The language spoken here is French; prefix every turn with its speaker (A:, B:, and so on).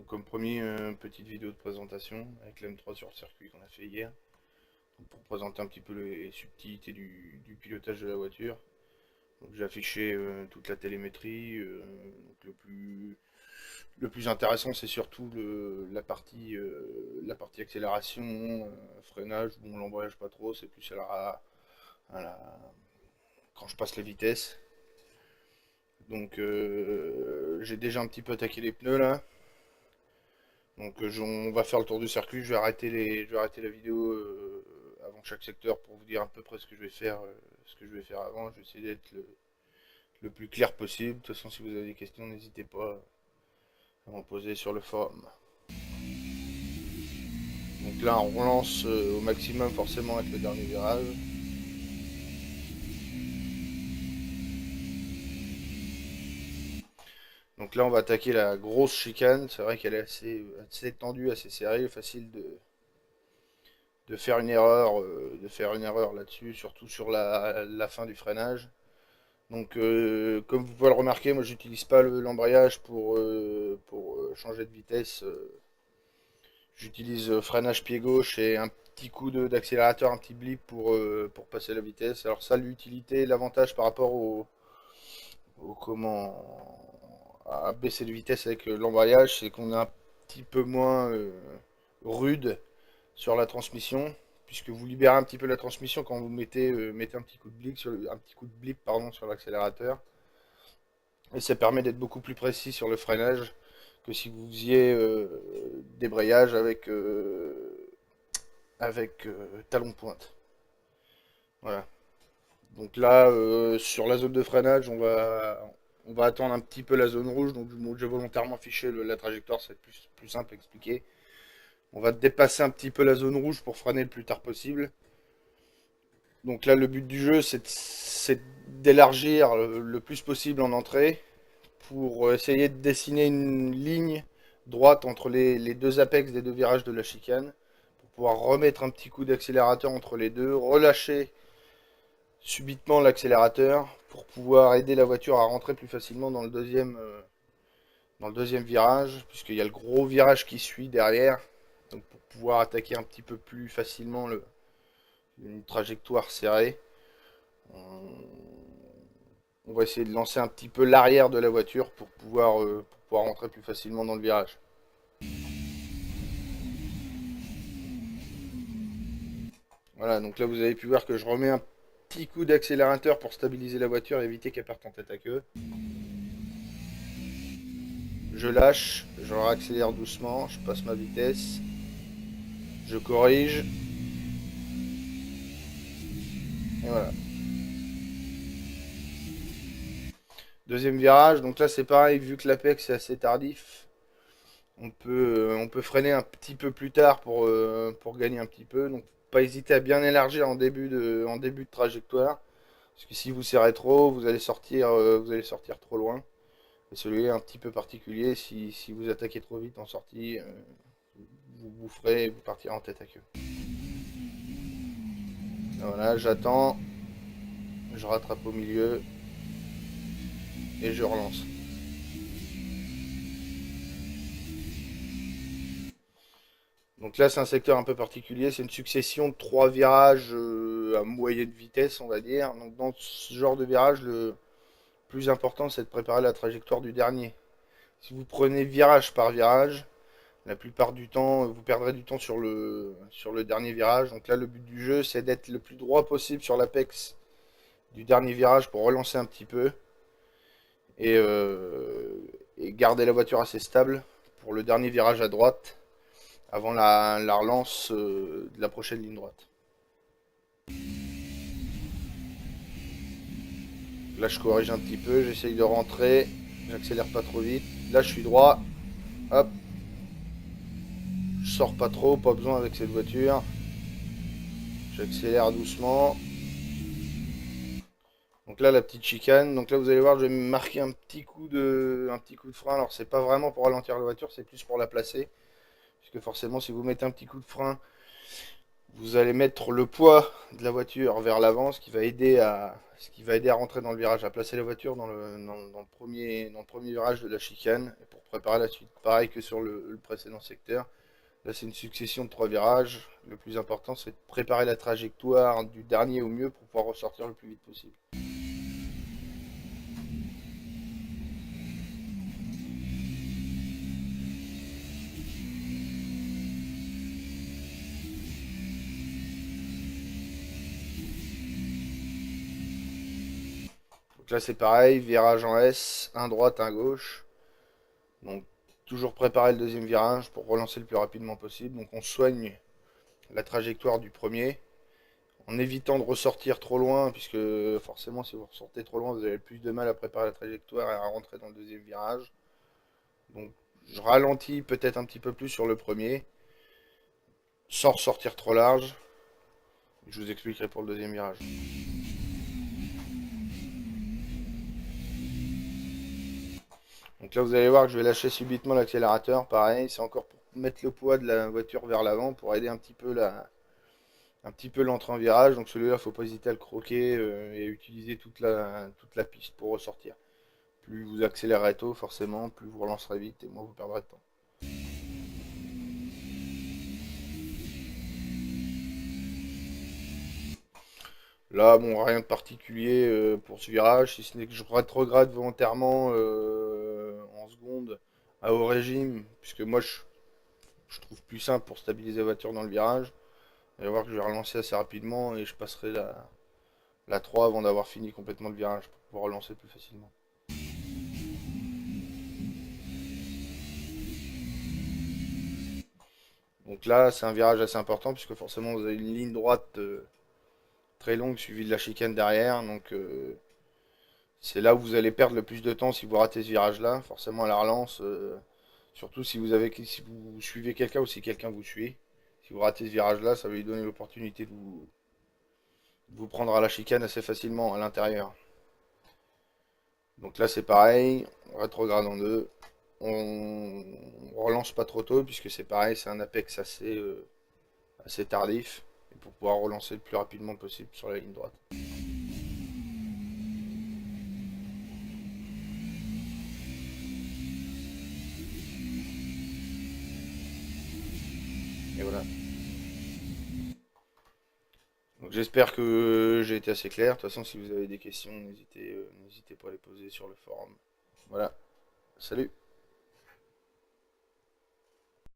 A: comme promis, petite vidéo de présentation avec l'M3 sur le circuit qu'on a fait hier. Donc, pour présenter un petit peu les subtilités du pilotage de la voiture. Donc, j'ai affiché toute la télémétrie. Donc, le plus intéressant, c'est surtout la partie accélération, freinage. Bon, l'embrayage pas trop, c'est plus à la- quand je passe les vitesses. Donc j'ai déjà un petit peu attaqué les pneus là. Donc on va faire le tour du circuit. Je vais arrêter la vidéo avant chaque secteur pour vous dire à peu près ce que je vais faire avant. Je vais essayer d'être le plus clair possible. De toute façon, si vous avez des questions, n'hésitez pas à m'en poser sur le forum. Donc là, on relance au maximum forcément avec le dernier virage. Donc là, on va attaquer la grosse chicane. C'est vrai qu'elle est assez tendue, assez serrée, facile de faire une erreur là-dessus, surtout sur la fin du freinage. Donc, comme vous pouvez le remarquer, moi j'utilise pas l'embrayage pour changer de vitesse. J'utilise freinage pied gauche et un petit coup d'accélérateur, un petit blip pour passer la vitesse. Alors ça, l'utilité, l'avantage par rapport au comment à baisser de vitesse avec l'embrayage, c'est qu'on est un petit peu moins rude sur la transmission, puisque vous libérez un petit peu la transmission quand vous mettez un petit coup de blip pardon, sur l'accélérateur. Et ça permet d'être beaucoup plus précis sur le freinage que si vous faisiez débrayage avec talon de pointe. Voilà. Donc là, sur la zone de freinage, on va attendre un petit peu la zone rouge. Donc j'ai volontairement affiché la trajectoire, c'est plus simple à expliquer. On va dépasser un petit peu la zone rouge pour freiner le plus tard possible. Donc là, le but du jeu, c'est d'élargir le plus possible en entrée pour essayer de dessiner une ligne droite entre les deux apex des deux virages de la chicane, pour pouvoir remettre un petit coup d'accélérateur entre les deux, relâcher subitement l'accélérateur pour pouvoir aider la voiture à rentrer plus facilement dans le deuxième virage, puisqu'il y a le gros virage qui suit derrière. Donc pour pouvoir attaquer un petit peu plus facilement une trajectoire serrée. On va essayer de lancer un petit peu l'arrière de la voiture pour pouvoir rentrer plus facilement dans le virage. Voilà, donc là vous avez pu voir que je remets un petit coup d'accélérateur pour stabiliser la voiture et éviter qu'elle parte en tête à queue. Je lâche, je réaccélère doucement, je passe ma vitesse, je corrige, et voilà. Deuxième virage, donc là c'est pareil, vu que l'Apex est assez tardif, on peut freiner un petit peu plus tard pour gagner un petit peu. Donc pas hésiter à bien élargir en début de trajectoire. Parce que si vous serrez trop, vous allez sortir trop loin. Et celui-là est un petit peu particulier. Si vous attaquez trop vite en sortie, vous boufferez et vous partirez en tête à queue. Voilà, j'attends. Je rattrape au milieu. Et je relance. Donc là, c'est un secteur un peu particulier. C'est une succession de trois virages à moyenne vitesse, on va dire. Donc dans ce genre de virage, le plus important, c'est de préparer la trajectoire du dernier. Si vous prenez virage par virage, la plupart du temps, vous perdrez du temps sur le dernier virage. Donc là, le but du jeu, c'est d'être le plus droit possible sur l'apex du dernier virage pour relancer un petit peu et, et garder la voiture assez stable pour le dernier virage à droite avant la relance de la prochaine ligne droite. Là, je corrige un petit peu, j'essaye de rentrer, j'accélère pas trop vite. Là, je suis droit, hop, je sors pas trop, pas besoin avec cette voiture. J'accélère doucement. Donc là, la petite chicane. Donc là, vous allez voir, je vais marquer un petit coup de frein. Alors, c'est pas vraiment pour ralentir la voiture, c'est plus pour la placer. Puisque forcément, si vous mettez un petit coup de frein
B: Vous allez mettre le poids de la voiture vers l'avant, ce qui va aider à rentrer dans le virage, à placer la voiture dans le premier virage de la chicane, et pour préparer la suite. Pareil que sur le précédent secteur. Là, c'est une succession de 3 virages. Le plus important, c'est de préparer la trajectoire du dernier au mieux pour pouvoir ressortir le plus vite possible. Donc là, c'est pareil, virage en S, un droite, un gauche. Donc, toujours préparer le deuxième virage pour relancer le plus rapidement possible. Donc, on soigne la trajectoire du premier en évitant de ressortir trop loin, puisque forcément, si vous ressortez trop loin, vous avez plus de mal à préparer la trajectoire et à rentrer dans le deuxième virage. Donc, je ralentis peut-être un petit peu plus sur le premier, sans ressortir trop large. Je vous expliquerai pour le deuxième virage. Donc là, vous allez voir que je vais lâcher subitement l'accélérateur. Pareil, c'est encore pour mettre le poids de la voiture vers l'avant, pour aider un petit peu l'entrée en virage. Donc celui-là, il ne faut pas hésiter à le croquer et à utiliser toute la piste pour ressortir. Plus vous accélérez tôt, forcément, plus vous relancerez vite et moins vous perdrez de temps. Là, bon, rien de particulier pour ce virage, si ce n'est que je rétrograde volontairement en seconde à haut régime, puisque moi je trouve plus simple pour stabiliser la voiture dans le virage. Vous allez voir que je vais relancer assez rapidement et je passerai la 3 avant d'avoir fini complètement le virage pour pouvoir relancer plus facilement. Donc là, c'est un virage assez important puisque forcément vous avez une ligne droite très longue suivie de la chicane derrière. Donc c'est là où vous allez perdre le plus de temps si vous ratez ce virage-là. Forcément à la relance, surtout si vous suivez quelqu'un ou si quelqu'un vous suit. Si vous ratez ce virage-là, ça va lui donner l'opportunité de vous prendre à la chicane assez facilement à l'intérieur. Donc là c'est pareil, on rétrograde en deux. On relance pas trop tôt puisque c'est pareil, c'est un apex assez tardif. Et pour pouvoir relancer le plus rapidement possible sur la ligne droite. Et voilà. Donc j'espère que j'ai été assez clair. De toute façon, si vous avez des questions, n'hésitez pas à les poser sur le forum. Voilà. Salut.